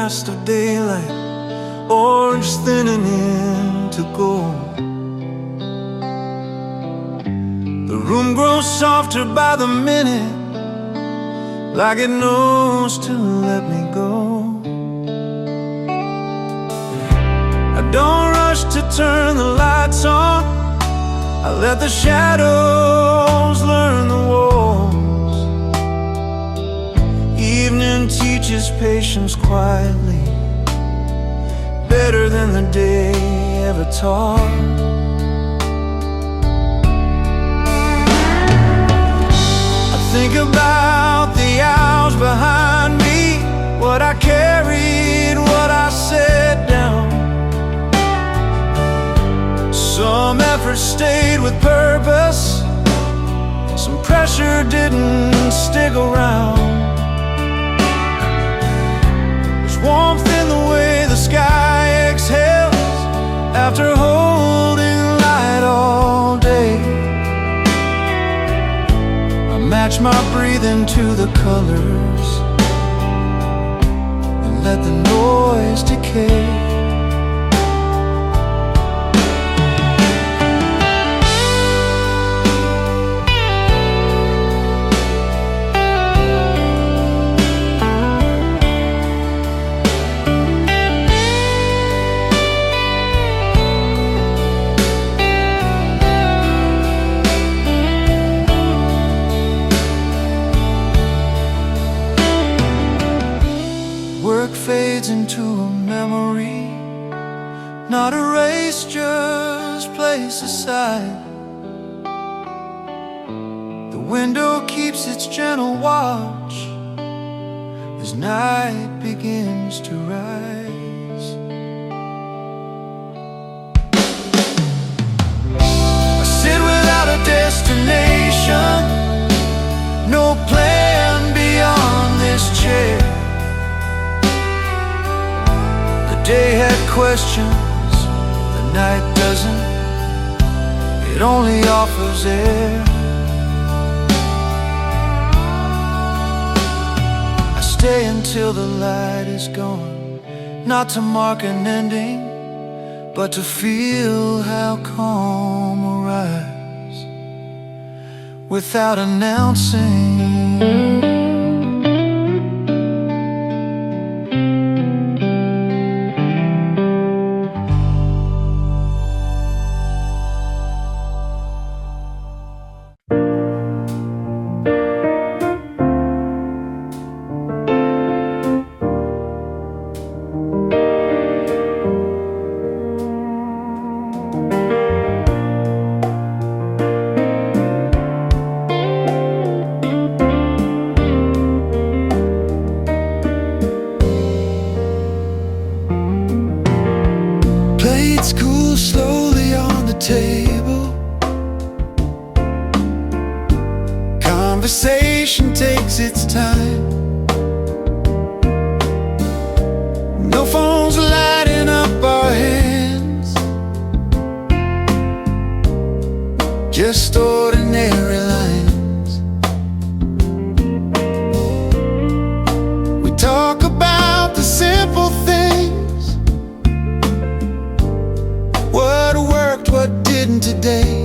last of daylight, orange thinning into gold. The room grows softer by the minute, like it knows to let me go. I don't rush to turn the lights on, I let the shadows learn the walls. Evening teaches patience quietly, better than the day ever taught. I think about the hours behind me, what I carried, what I set down. Some effort stayed with purpose, some pressure didn't stick around. There's warmth in the way the sky exhales after holding light all day. I match my breathing to the colors and let the noise decay. Fades into a memory, not erased, just placed aside. The window keeps its gentle watch as night begins to rise. I sit without a destination, no plan beyond this chair. The day had questions, the night doesn't, it only offers air. I stay until the light is gone, not to mark an ending, but to feel how calm arrives without announcing. Plates cool slowly on the table, conversation takes its time. No phones lighting up our hands, just ordinary lines. We talk about the simple things, what worked, what didn't today.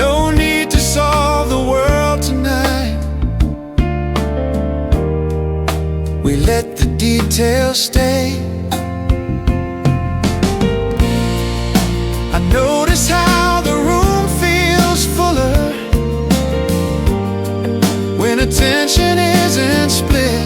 No need to solve the world tonight, we let the details stay. I notice how the room feels fuller when attention isn't split.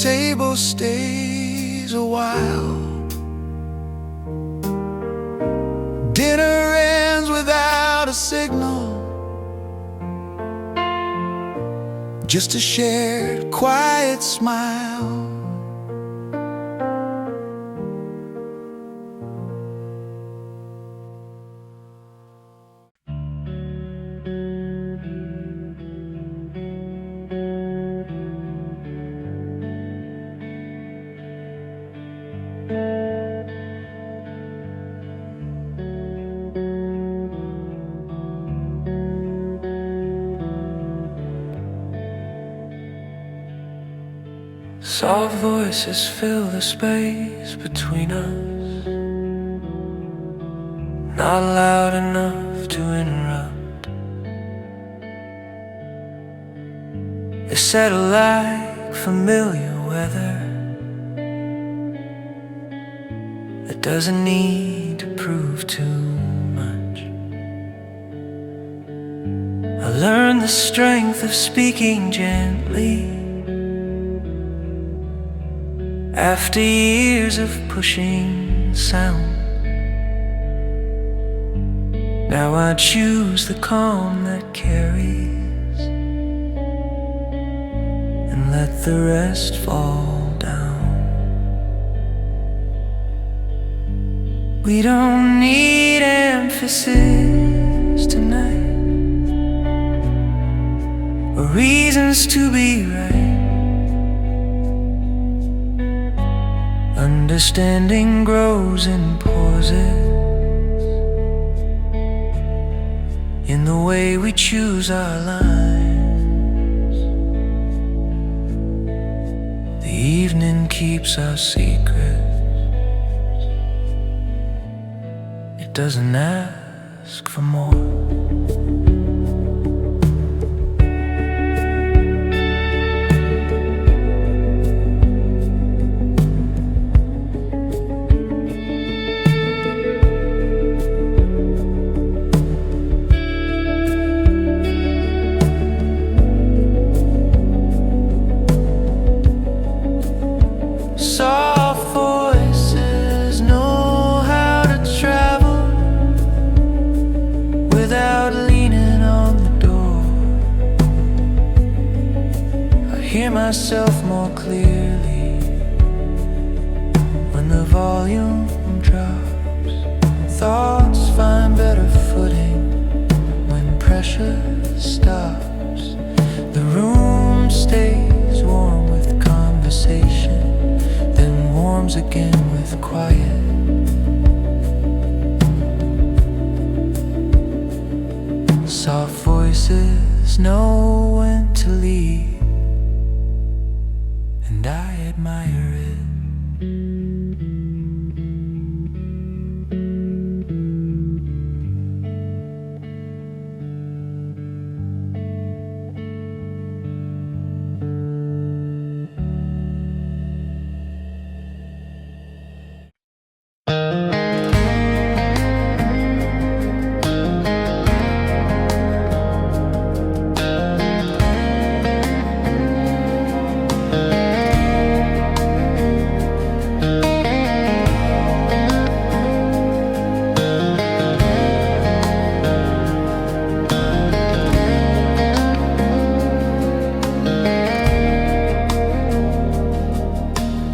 table stays a while. Dinner ends without a signal, just a shared quiet smile. Soft voices fill the space between us, not loud enough to interrupt. They settle like familiar weather that doesn't need to prove too much. I learned the strength of speaking gently after years of pushing sound. Now I choose the calm that carries and let the rest fall down. We don't need emphasis tonight or reasons to be right. Understanding grows in pauses, in the way we choose our lines. The evening keeps our secrets, it doesn't ask for more. Soft voices know how to travel without leaning on the door. I hear myself more clearly when the volume drops. Thoughts find better footing when pressure stops. The room stays warm with conversation, warms again with quiet. Soft voices know when to leave, and I admire it.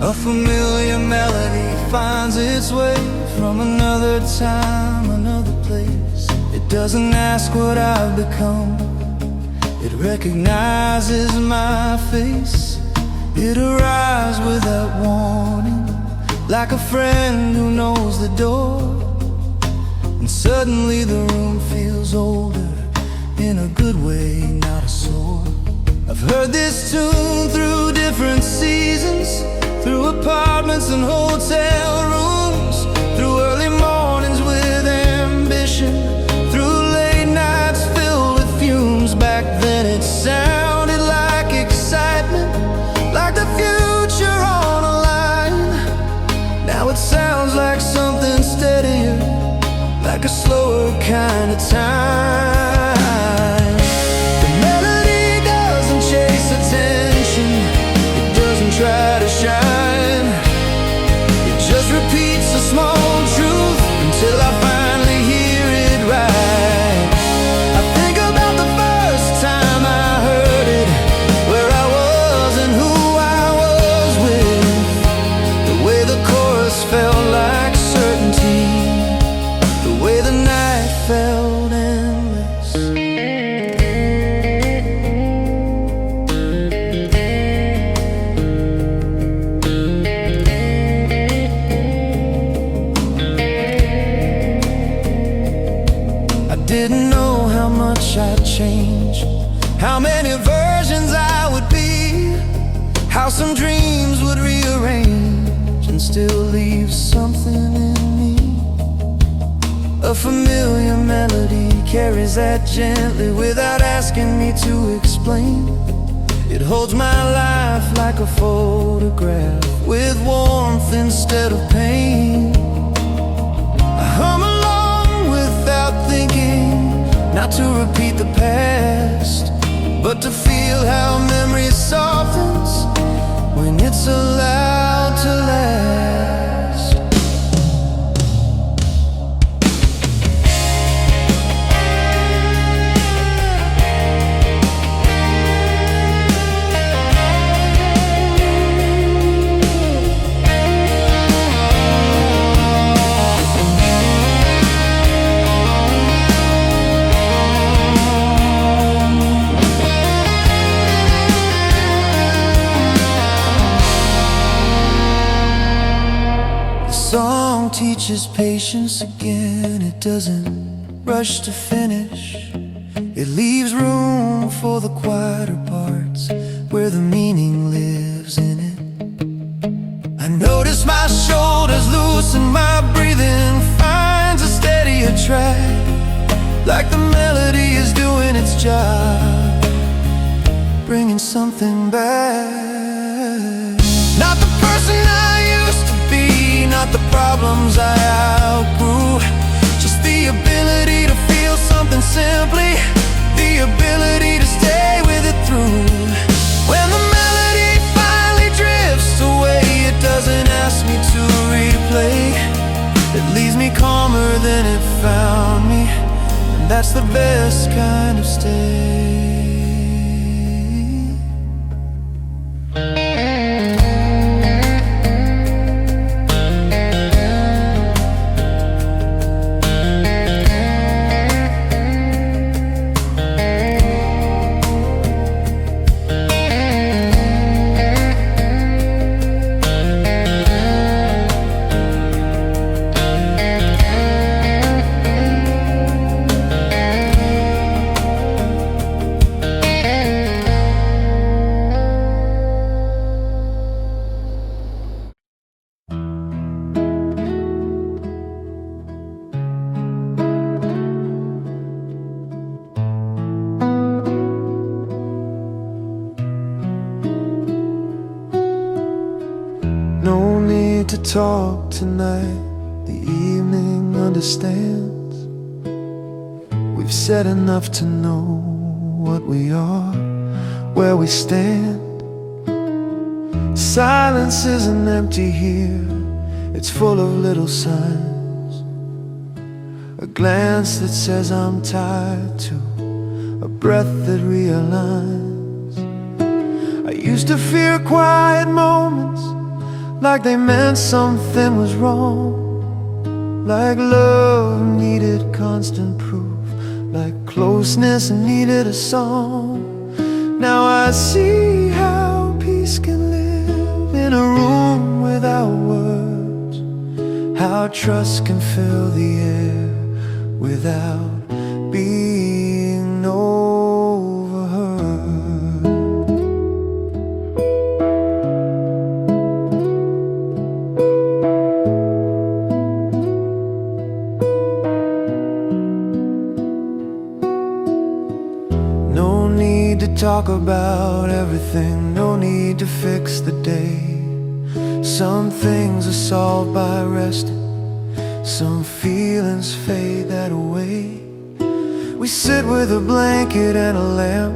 A familiar melody finds its way from another time, another place. It doesn't ask what I've become, it recognizes my face. It arrives without warning, like a friend who knows the door. And suddenly the room feels older, in a good way, not a sore. I've heard this tune through different seasons, through apartments and hotel rooms, through early mornings with ambition, through late nights filled with fumes. Back then it sounded like excitement, like the future on a line. Now it sounds like something steadier, like a slower kind of time. The melody doesn't chase attention, it doesn't try to I'd change, how many versions I would be, how some dreams would rearrange and still leave something in me. A familiar melody carries that gently without asking me to explain. It holds my life like a photograph with warmth instead of pain. I hum along without thinking, not to repeat the past, but to feel how memory softens when it's allowed to last. Song teaches patience again. It doesn't rush to finish. It leaves room for the quieter parts where the meaning lives in it. I notice my shoulders loosen, my breathing finds a steadier track, like the melody is doing its job, bringing something back. Not the person I used to be, not the problems I outgrew, just the ability to feel something simply, the ability to stay with it through. When the melody finally drifts away, it doesn't ask me to replay. It leaves me calmer than it found me, and that's the best kind of stay. No need to talk tonight, the evening understands. We've said enough to know what we are, where we stand. Silence isn't empty here, it's full of little signs. A glance that says I'm tired too, a breath that realigns. I used to fear quiet moments, like they meant something was wrong, like love needed constant proof, like closeness needed a song. Now I see how peace can live in a room without words, how trust can fill the air without being overheard. No need to talk about everything, no need to fix the day. Some things are solved by resting, some feelings fade that away. We sit with a blanket and a lamp,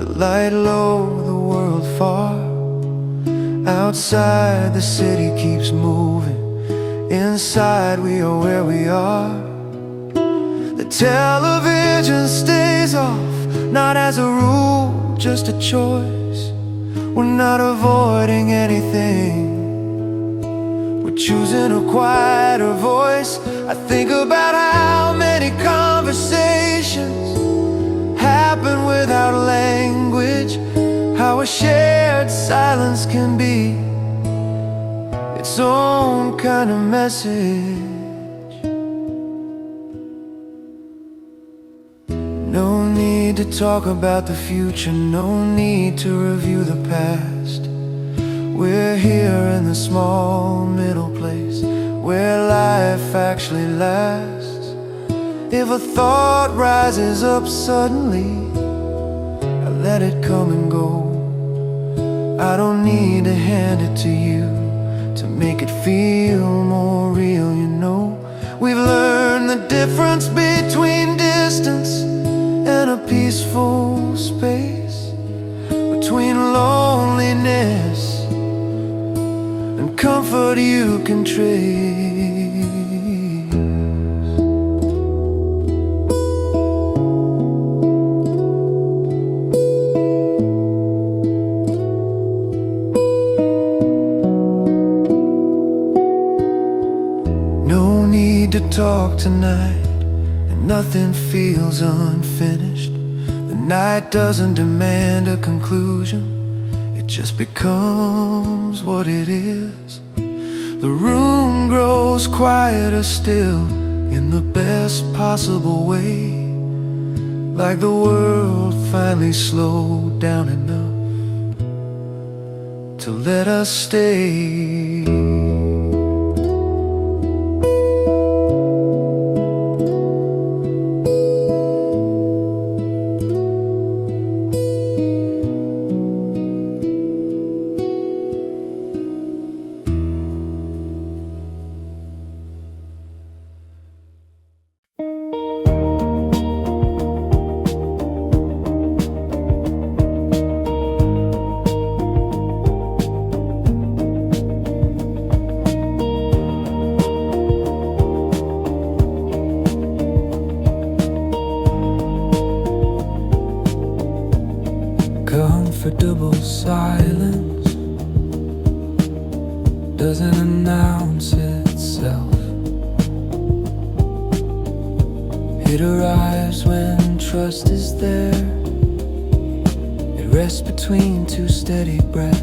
the light low, the world far. Outside the city keeps moving, inside we are where we are. The television stays off, not as a rule, just a choice. We're not avoiding anything, we're choosing a quieter voice. I think about how many conversations happen without language, how a shared silence can be its own kind of message. No need need to talk about the future, no need to review the past. We're here in the small middle place where life actually lasts. If a thought rises up suddenly, I let it come and go. I don't need to hand it to you to make it feel more real, you know. We've learned the difference between distance and a peaceful space, between loneliness and comfort you can trace. No need to talk tonight, and nothing feels unfinished. The night doesn't demand a conclusion, it just becomes what it is. The room grows quieter still in the best possible way, like the world finally slowed down enough to let us stay. Comfortable silence doesn't announce itself. It arrives when trust is there. It rests between two steady breaths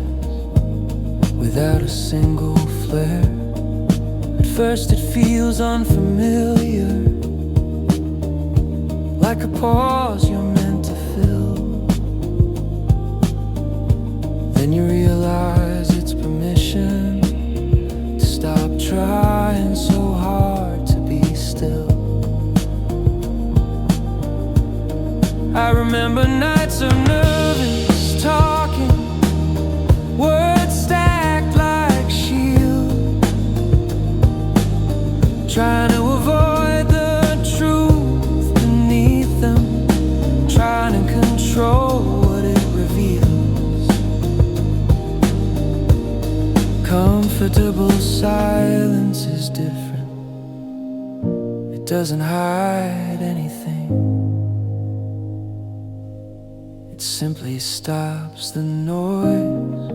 without a single flare. At first it feels unfamiliar, like a pause you're meant to fill. Then you realize it's permission to stop trying so hard to be still. I remember nights of nervous talking, words stacked like shields, trying to avoid the truth beneath them, trying to control what it reveals. Comfortable silence is different. It doesn't hide anything. It simply stops the noise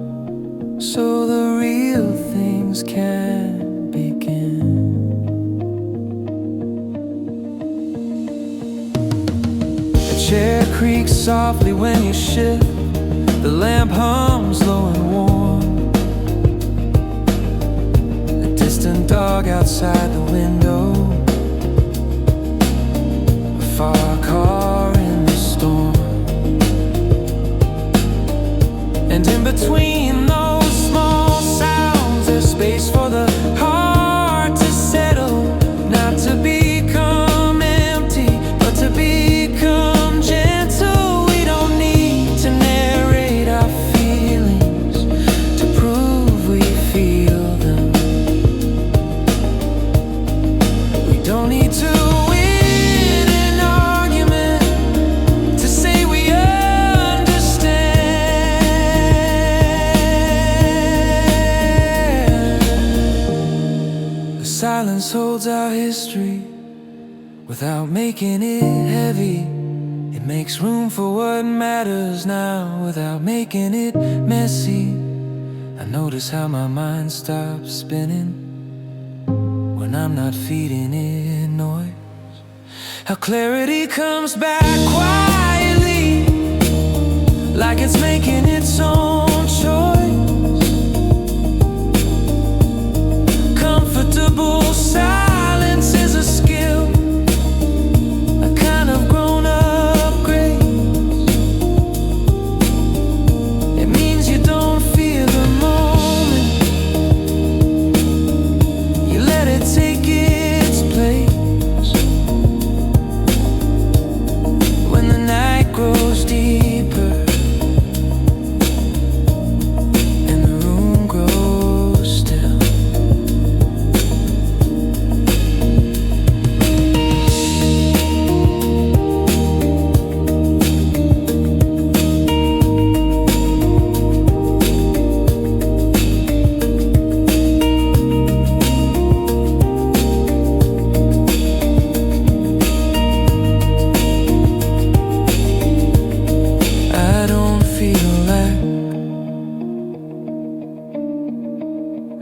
so the real things can begin. A chair creaks softly when you shift. The lamp hums low and warm. A distant dog outside the window. A far car in the storm. And in between those small sounds, there's space for the heart to settle. Not to become empty, but to become gentle. We don't need to narrate our feelings to prove we feel them. We don't need to win an argument to say we silence holds our history without making it heavy. It makes room for what matters now without making it messy. I notice how my mind stops spinning when I'm not feeding it noise. How clarity comes back quietly, like it's making its own choice. Comfortable silence is a skill, a kind of grown-up grace.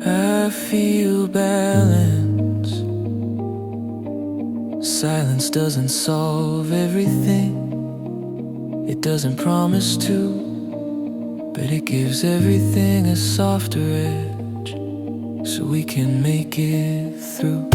I feel balance. Silence doesn't solve everything. It doesn't promise to, but it gives everything a softer edge, so we can make it through.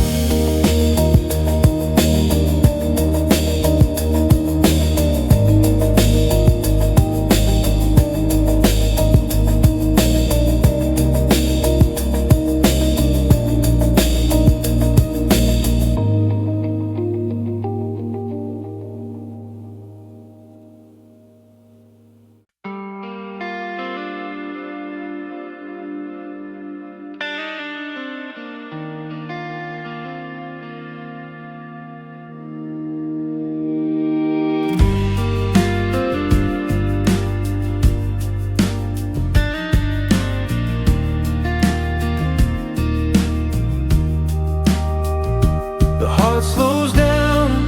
It slows down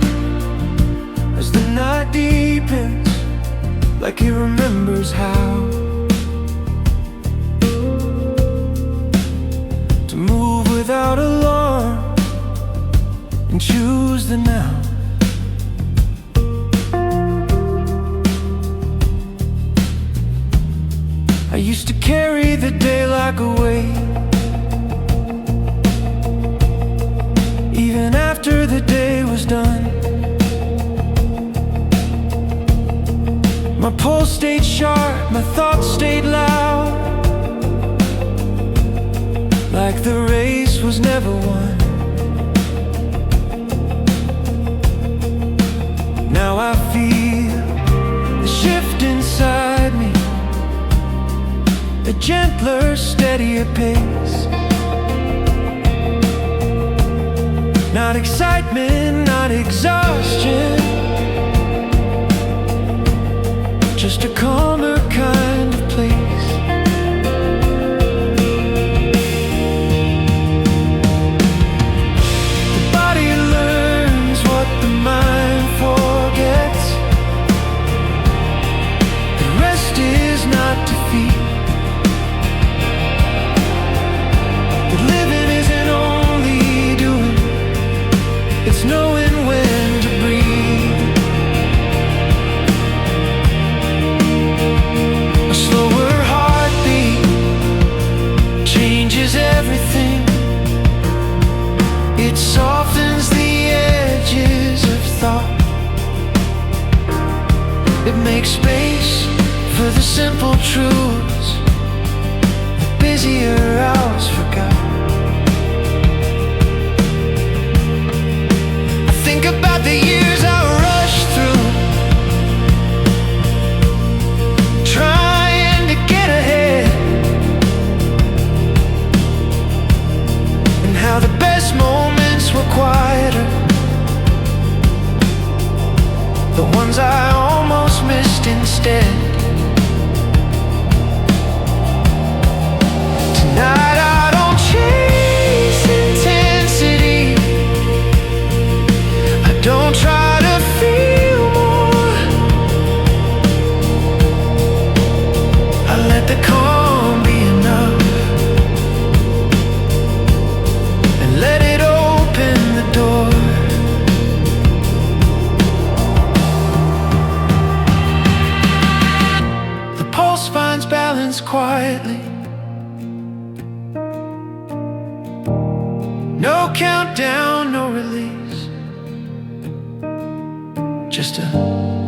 as the night deepens, like it remembers how to move without alarm and choose the now. I used to carry the day like a weight, even after the day was done. My pulse stayed sharp, my thoughts stayed loud, like the race was never won. Now I feel the shift inside me, a gentler, steadier pace. Not excitement, not exhaustion, just a calmer kind of place. The body learns what the mind forgets. The rest is not defeat. But living isn't only doing, it's knowing when to breathe. A slower heartbeat changes everything. It softens the edges of thought. It makes space for the simple truths the busier hours forgot. Think about the years I rushed through, trying to get ahead, and how the best moments were quieter, the ones I almost missed instead. Tonight I don't chase intensity, don't try to feel more. I let the calm be enough, and let it open the door. The pulse finds balance quietly. No countdown, no release, just a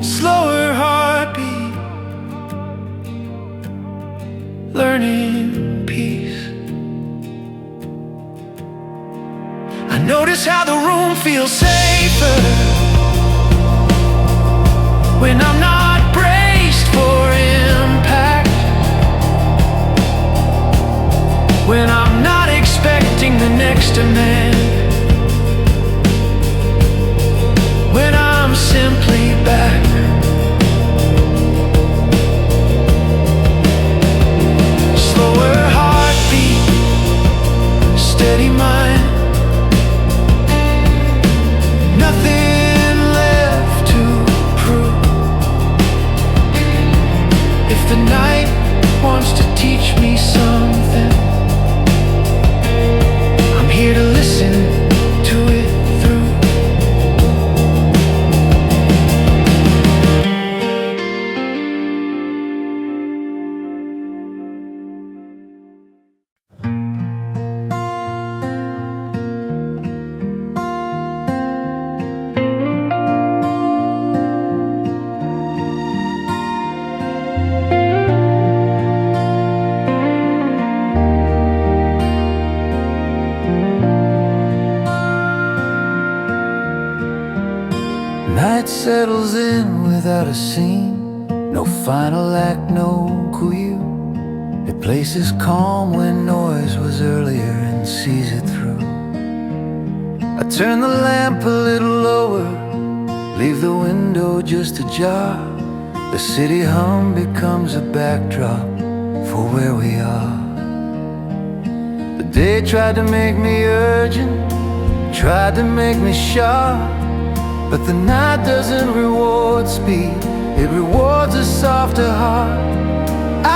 slower heartbeat, learning peace. I notice how the room feels safer when I'm not braced for impact, when I'm not expecting the next demand, when I'm simply back. Slower heartbeat, steady mind, nothing left to prove. If the night wants to teach me something, night settles in without a scene, no final act, no cue. It places calm when noise was earlier and sees it through. I turn the lamp a little lower, leave the window just ajar. The city hum becomes a backdrop for where we are. The day tried to make me urgent, tried to make me sharp, but the night doesn't reward speed, it rewards a softer heart.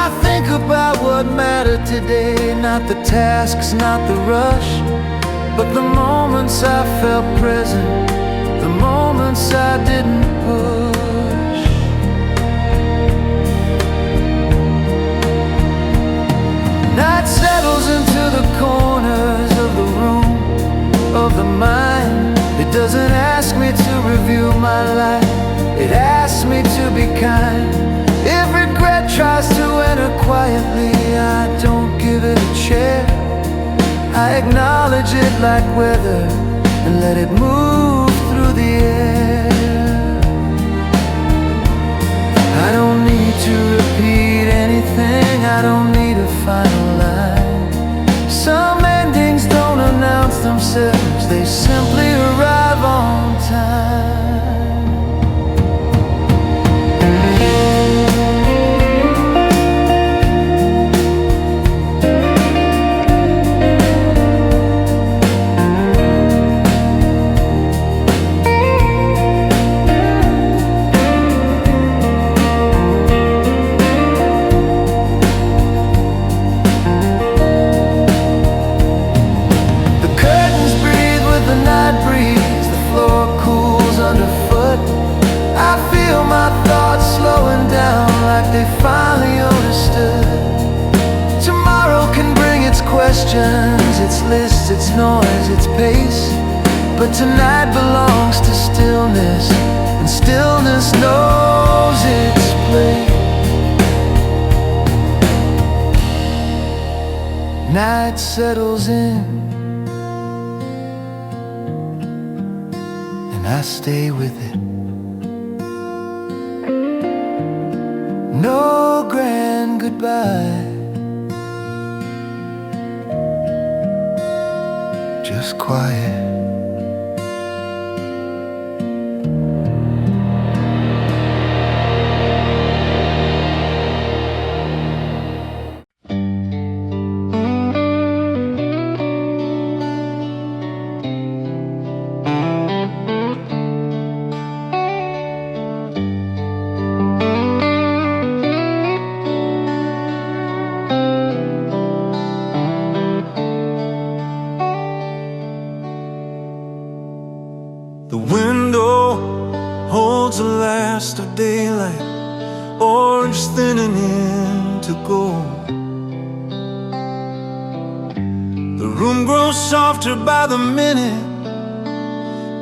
I think about what mattered today, not the tasks, not the rush, but the moments I felt present, the moments I didn't push. Night settles into the corners of the room, of the mind. It doesn't ask me to review my life, it asks me to be kind. If regret tries to enter quietly, I don't give it a chair. I acknowledge it like weather and let it move through the air. I don't need to repeat anything, I don't need a final line. Some endings don't announce themselves, they simply arrive on time. Its list, its noise, its pace, but tonight belongs to stillness, and stillness knows its place. Night settles in, and I stay with it. No grand goodbye, just quiet. The window holds the last of daylight, orange thinning into gold. The room grows softer by the minute,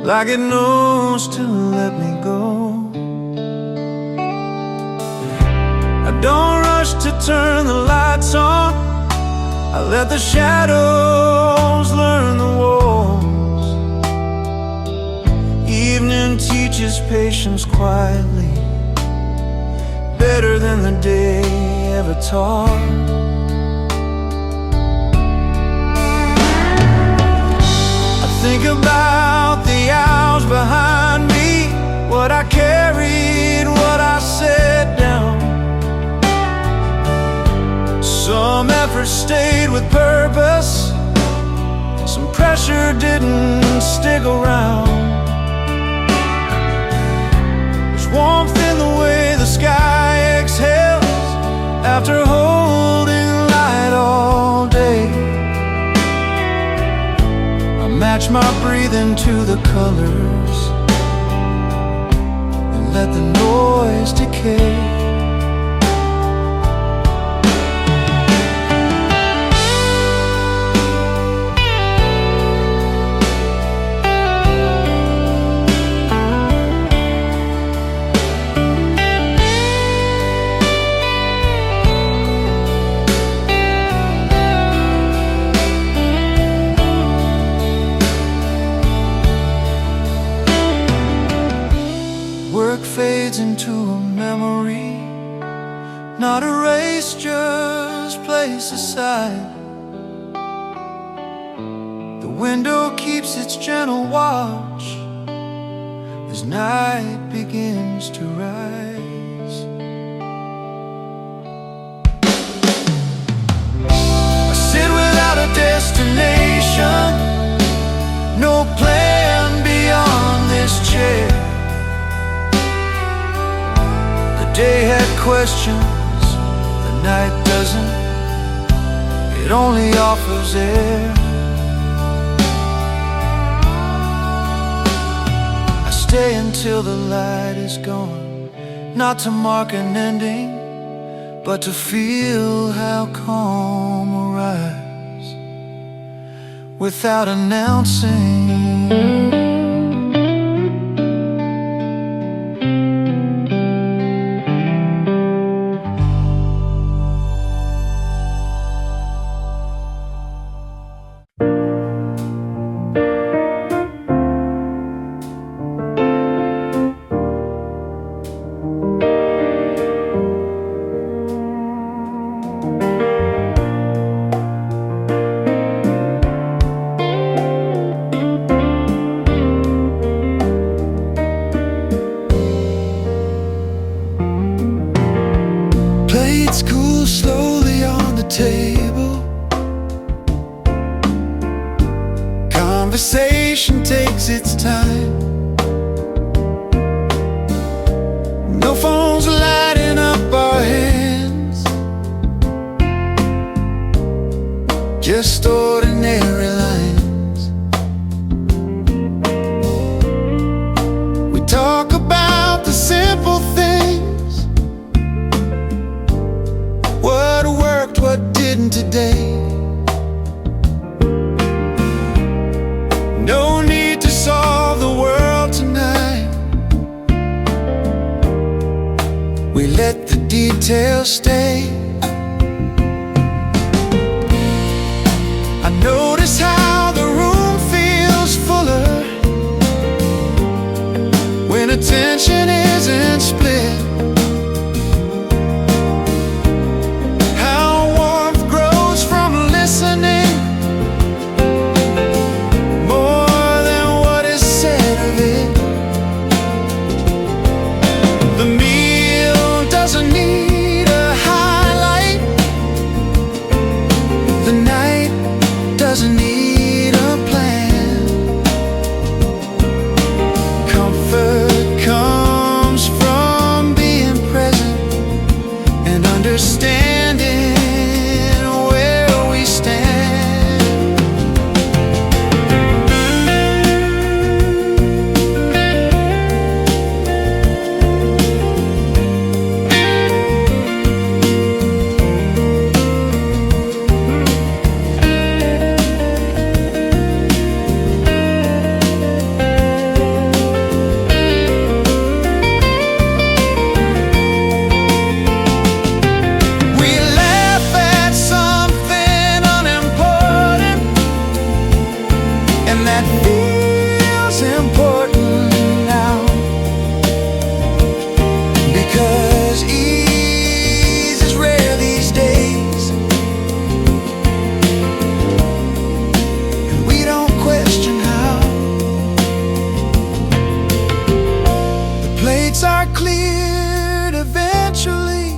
like it knows to let me go. I don't rush to turn the lights on, I let the shadows learn the walls. Evening teaches patience quietly, better than the day ever taught. I think about the hours behind me, what I carried, what I set down. Some effort stayed with purpose, some pressure didn't stick around. Warmth in the way the sky exhales after holding light all day. I match my breathing to the colors and let the noise decay. drifts aside. The window keeps its gentle watch as night begins to rise. I sit without a destination, no plan beyond this chair. The day had questions, the night doesn't. It only offers air. I stay until the light is gone, not to mark an ending, but to feel how calm arrives without announcing. Plates cool slowly on the table. Conversation takes its time. No phones lighting up our hands, just ordinary lines. We talk about the simple things, what worked, what didn't today. No need to solve the world tonight. We let the details stay. I notice how the room feels fuller when attention isn't split. Doesn't need a plan. Comfort comes from being present and understanding where we stand. That feels important now, because ease is rare these days, and we don't question how. The plates are cleared eventually,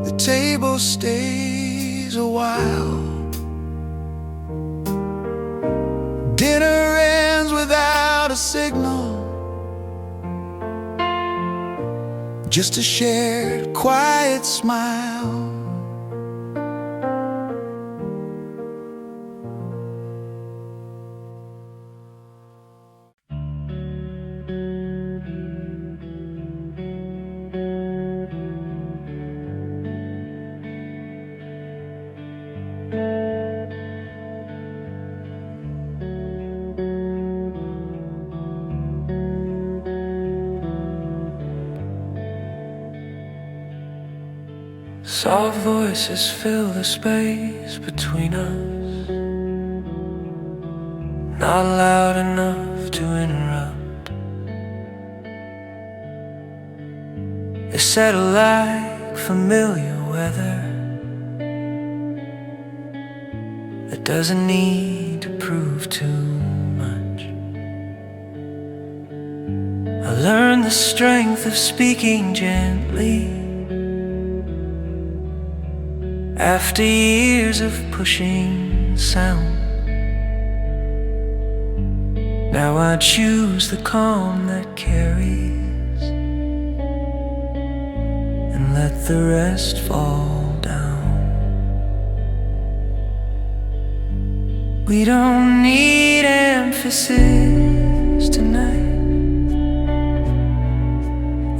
the table stays a while. Dinner ends without a signal, just a shared quiet smile. Soft voices fill the space between us, not loud enough to interrupt. They settle like familiar weather that doesn't need to prove too much. I learned the strength of speaking gently after years of pushing sound. Now I choose the calm that carries and let the rest fall down. We don't need emphasis tonight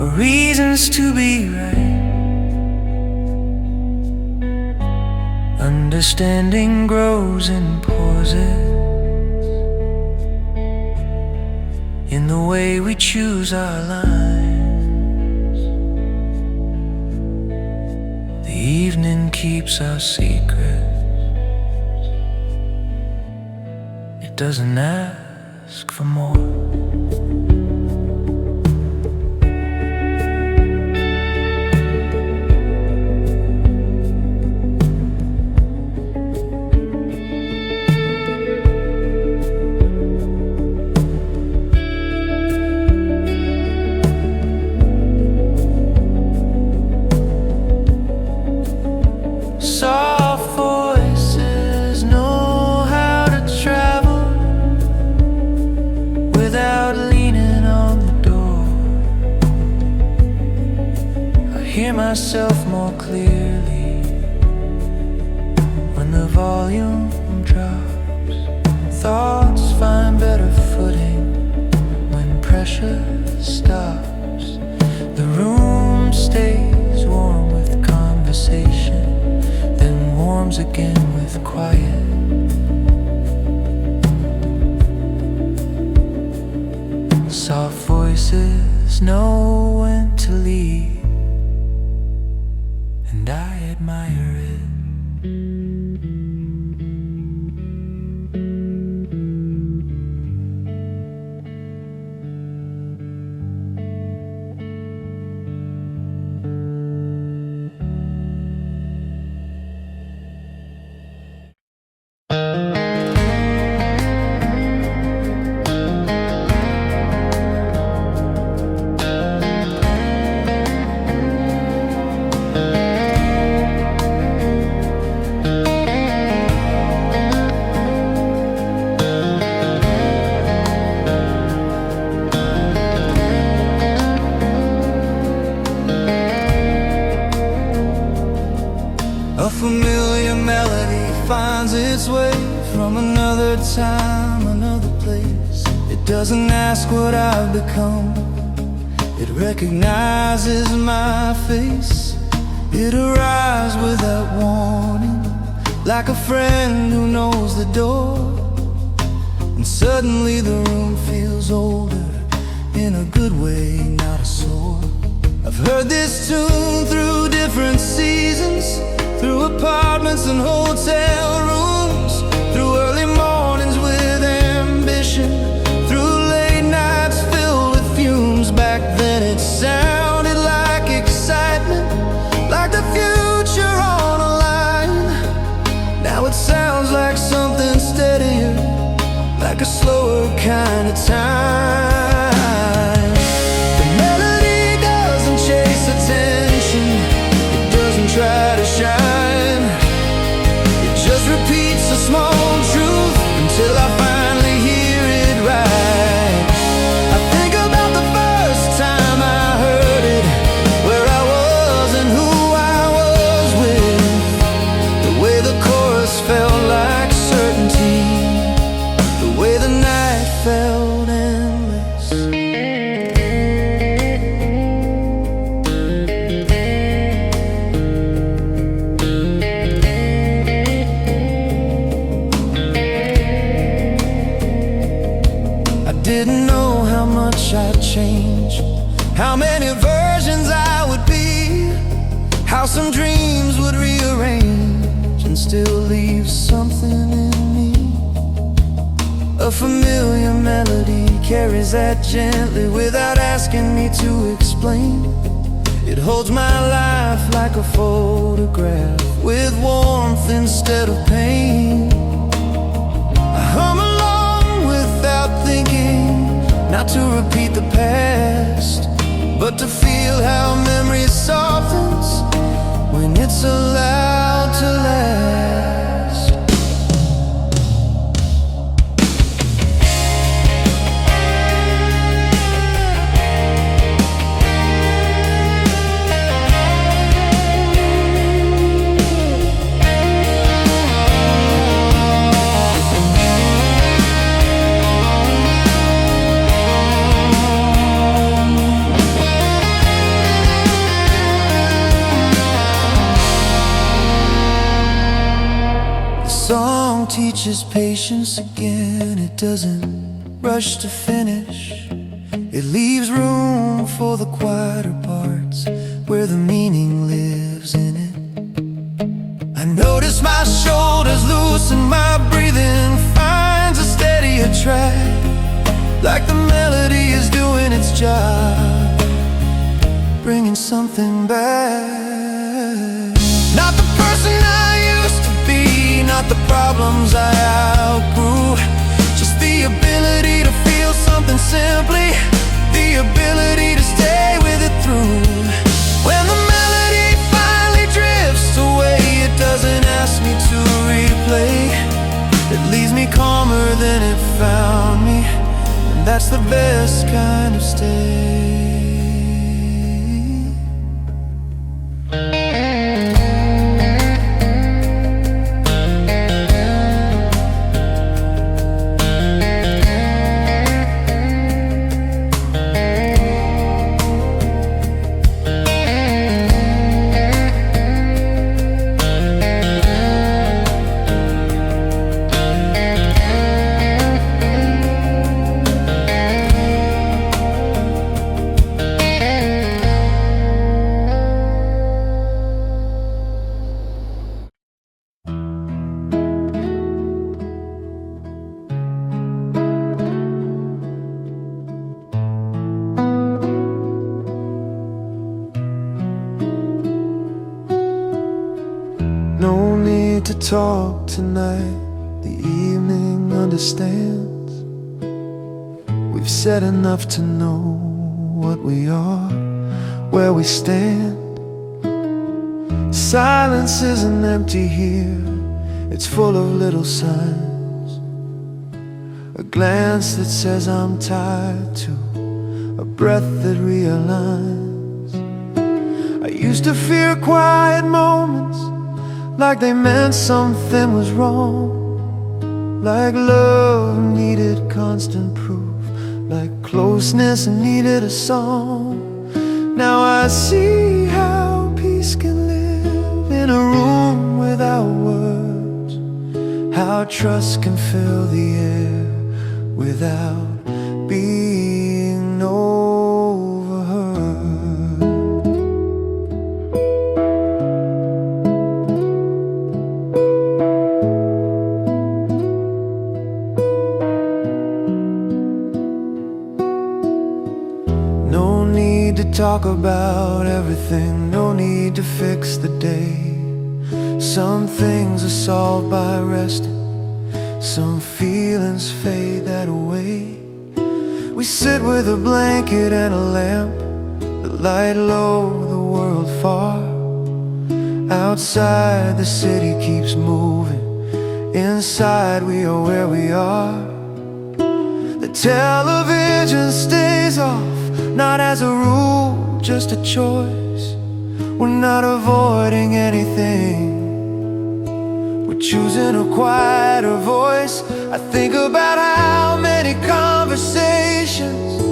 or reasons to be right. Understanding grows in pauses, in the way we choose our lines. The evening keeps our secrets. It doesn't ask for more. Soft voices know how to travel without leaning on the door. I hear myself more clearly when the volume drops. Thoughts find better footing when pressure stops. The room stays warm with conversation, warms again with quiet. Soft voices know when to leave, and I admire it. A familiar melody finds its way from another time, another place. It doesn't ask what I've become, it recognizes my face. It arrives without warning, like a friend who knows the door. And suddenly the room feels older, in a good way, not a sore. I've heard this tune through different seasons, through apartments and hotel rooms, through early mornings with ambition, through late nights filled with fumes. Back then it sounded like excitement, like the future on a line. Now it sounds like something steadier, like a slower kind of time. The melody doesn't chase attention, it doesn't try to shine, it just repeats a small truth until I finally hear it right. I think about the first time I heard it, where I was and who I was with. The way the chorus felt like certainty, the way the night felt endless. I didn't know how much I'd change, how many versions I would be, how some dreams would rearrange and still leave something in me. A familiar melody carries that gently without asking me to explain. It holds my life like a photograph, with warmth instead of pain. I hum along without thinking, not to repeat the past, but to feel how memory softens when it's allowed to last. Song teaches patience again. It doesn't rush to finish. It leaves room for the quieter parts, where the meaning lives in it. I notice my shoulders loosen, my breathing finds a steadier track, like the melody is doing its job, bringing something back. Not the person I used to be, not the problems I outgrew, just the ability to feel something simply, the ability to stay with it through. When the melody finally drifts away, it doesn't ask me to replay. It leaves me calmer than it found me, and that's the best kind of stay. No need to talk tonight, the evening understands. We've said enough to know what we are, where we stand. Silence isn't empty here, it's full of little signs. A glance that says I'm tired too, a breath that realigns. I used to fear quiet moments, like they meant something was wrong, like love needed constant proof, like closeness needed a song. Now I see how peace can live in a room without words, how trust can fill the air without being overheard. No need to talk about everything, no need to fix the day. Some things are solved by resting, some feelings fade that way. We sit with a blanket and a lamp, the light low, the world far. Outside the city keeps moving, inside we are where we are. The television stays off, not as a rule, just a choice. We're not avoiding anything, we're choosing a quieter voice. I think about how many conversations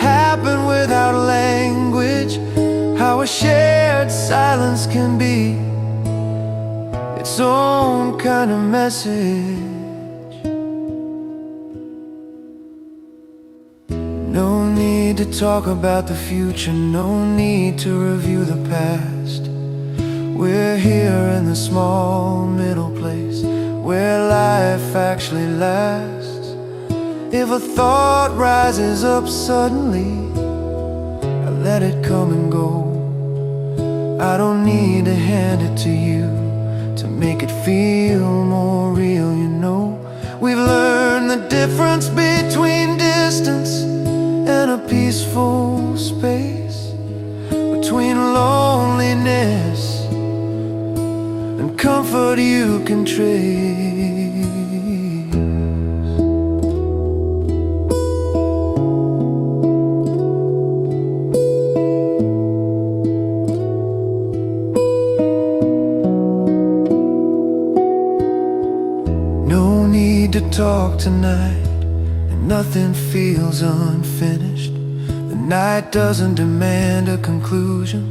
happen without language, how a shared silence can be its own kind of message. No need to talk about the future, no need to review the past. We're here in the small middle place, where life actually lasts. If a thought rises up suddenly, I let it come and go. I don't need to hand it to you to make it feel more real, you know. We've learned the difference between distance and a peaceful space, between loneliness and comfort you can trace. No need to talk tonight, and nothing feels unfinished. The night doesn't demand a conclusion,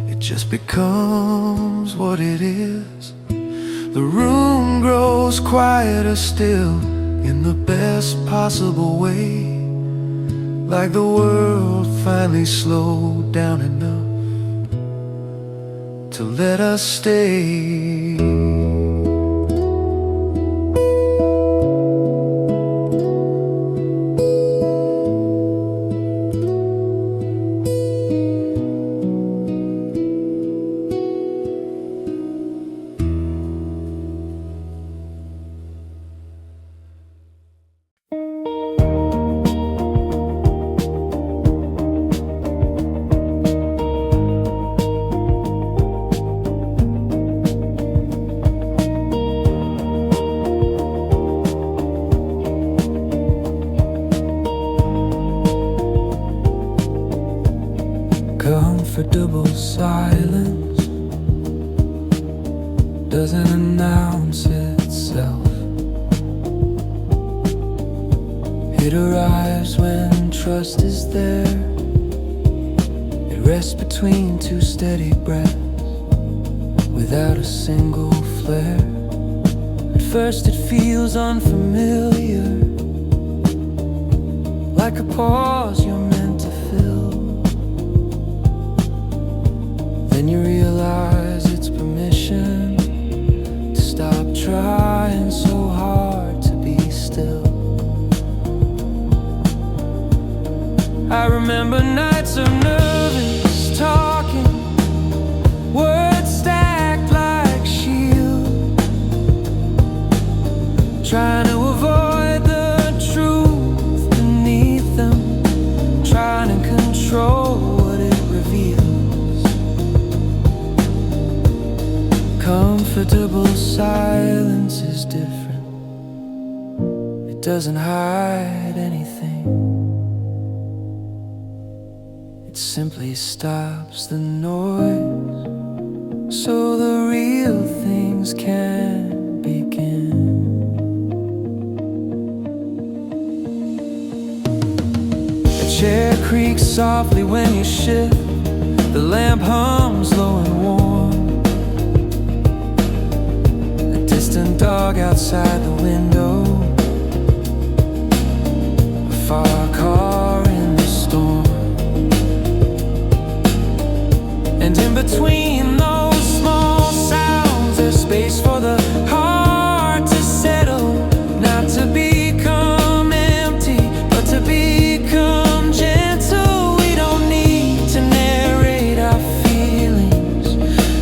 it just becomes what it is. The room grows quieter still, in the best possible way, like the world finally slowed down enough to let us stay. Comfortable silence doesn't announce itself. It arrives when trust is there. It rests between two steady breaths without a single flare. At first it feels unfamiliar, like a pause you're meant to fill. Then you realize it's permission to stop trying so hard to be still. I remember nights of nervous talking, words stacked like shields, trying to avoid the truth beneath them, trying to control what it reveals. Comfortable silence is different. It doesn't hide anything. It simply stops the noise so the real things can begin. A chair creaks softly when you shift. The lamp hums low and warm. Distant dog outside the window, a far car in the storm. And in between those small sounds, there's space for the heart to settle, not to become empty, but to become gentle. We don't need to narrate our feelings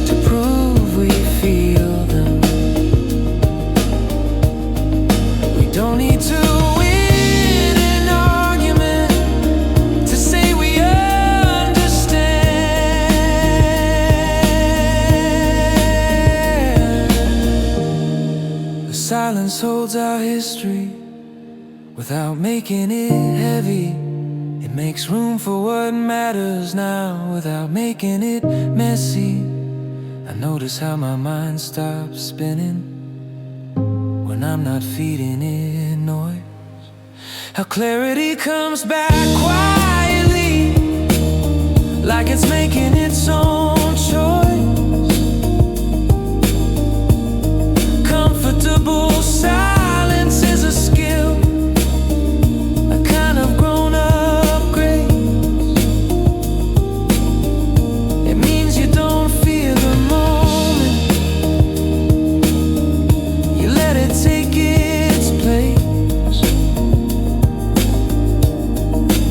to prove we feel them. Don't need to win an argument to say we understand. The silence holds our history without making it heavy. It makes room for what matters now without making it messy. I notice how my mind stops spinning when I'm not feeding it noise. How clarity comes back quietly, like it's making its own choice. Comfortable silence is a skill, a kind of grown-up grace. It means you don't fear the moment, you let it take its place.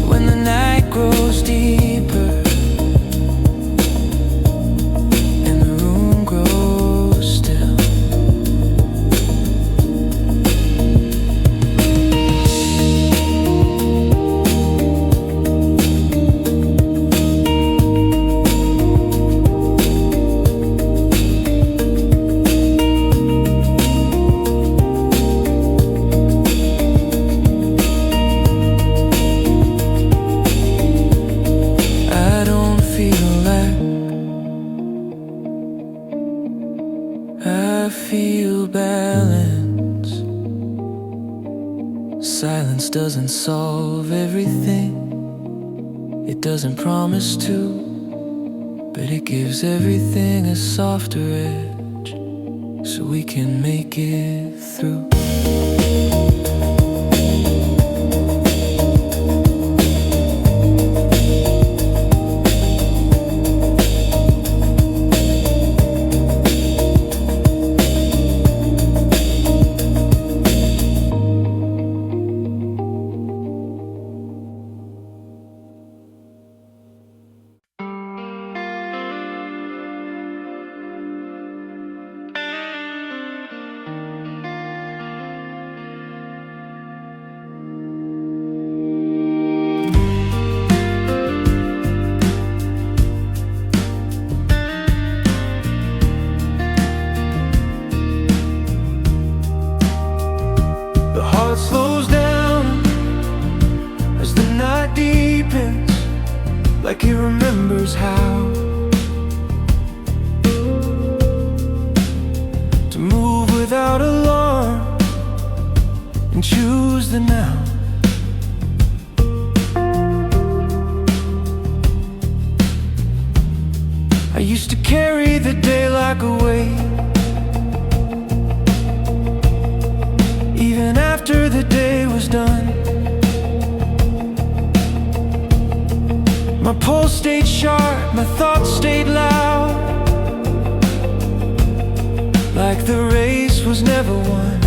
When the night grows deeper Silence doesn't solve everything, it doesn't promise to, but it gives everything a softer edge, so we can make it through. Slows down as the night deepens, like it remembers how to move without alarm and choose the now. I used to carry the day like a weight, even after the day was done. My pulse stayed sharp, my thoughts stayed loud, like the race was never won.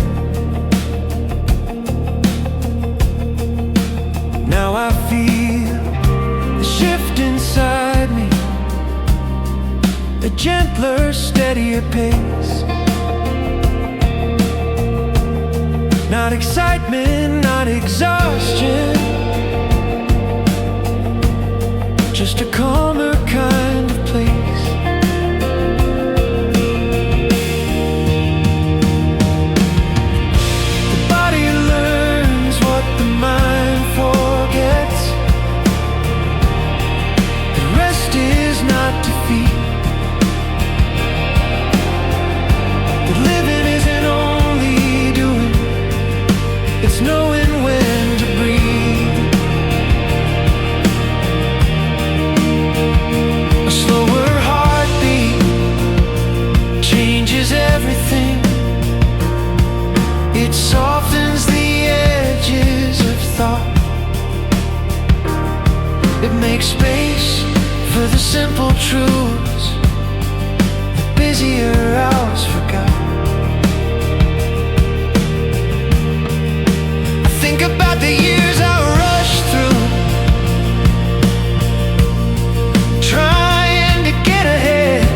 Now I feel the shift inside me, a gentler, steadier pace. Not excitement, not exhaustion, just a calmer kind of place. The body learns what the mind forgets. The rest is not defeat. The living isn't only doing, it's knowing when to breathe. A slower heartbeat changes everything. It softens the edges of thought. It makes space for the simple truths the busier hours forgot. Think about the years I rushed through, trying to get ahead,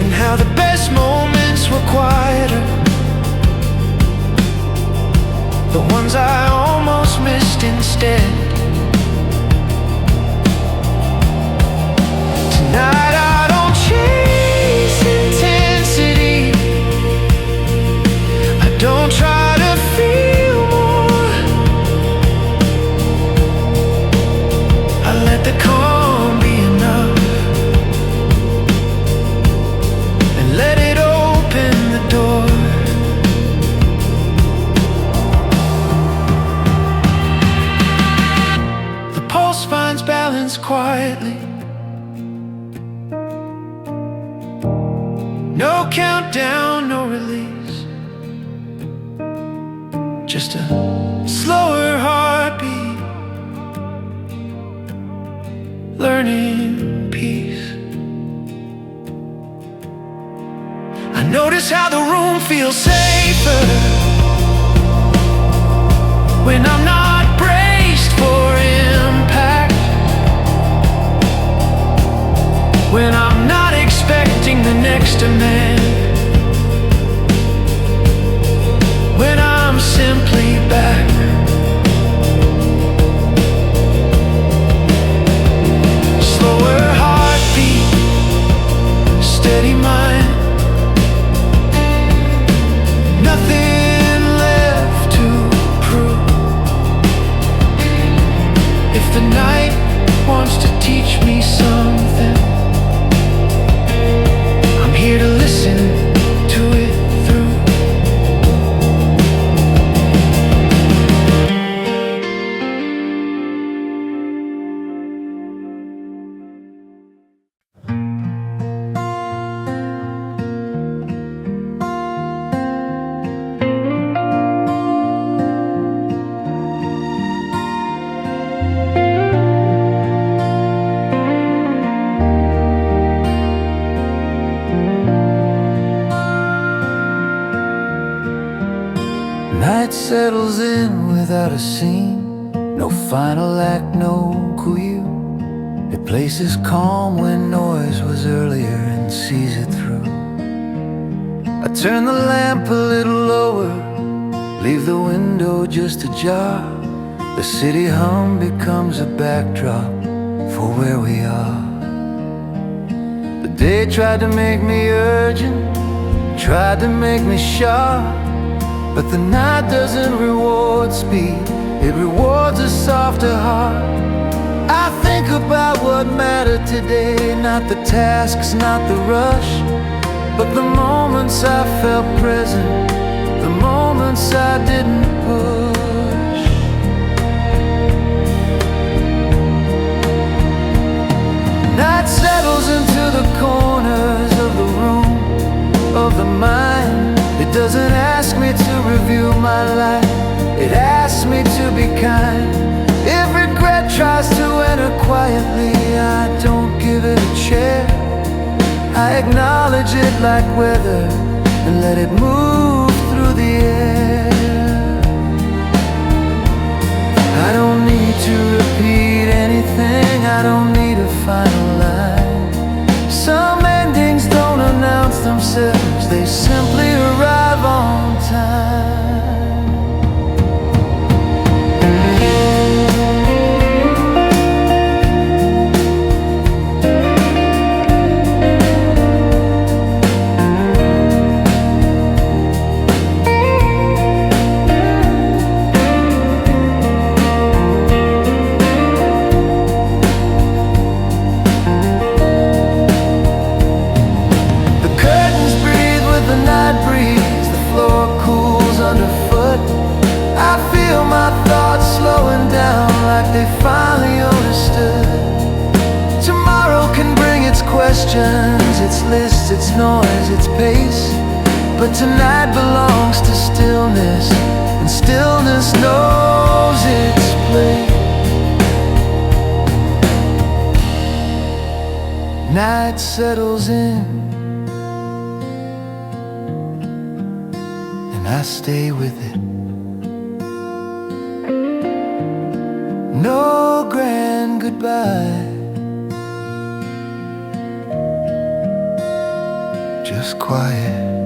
and how the best moments were quieter, the ones I almost missed instead. Tonight I don't chase intensity, don't try to feel more. I let the calm be enough, and let it open the door. The pulse finds balance quietly. No countdown, no release, just a slower heartbeat, learning peace. I notice how the room feels safer when I'm not braced for impact, when I'm not expecting the next demand, when I'm simply back. Slower heartbeat, steady mind, nothing left to prove. If the night wants to teach me something, I'm here to listen night settles in without a scene, no final act, no cue. It places calm when noise was earlier and sees it through. I turn the lamp a little lower, leave the window just ajar. The city hum becomes a backdrop for where we are. The day tried to make me urgent, tried to make me sharp, but the night doesn't reward speed, it rewards a softer heart. I think about what mattered today, not the tasks, not the rush, but the moments I felt present, the moments I didn't push. Night settles into the corners of the room, of the mind. It doesn't ask me to review my life, it asks me to be kind. If regret tries to enter quietly, I don't give it a chair. I acknowledge it like weather and let it move through the air. I don't need to repeat anything, I don't need a final line. Some endings don't announce themselves, they simply arrive on time. They finally understood. Tomorrow can bring its questions, its lists, its noise, its pace, but tonight belongs to stillness, and stillness knows its place. Night settles in, and I stay with it. No grand goodbye, just quiet.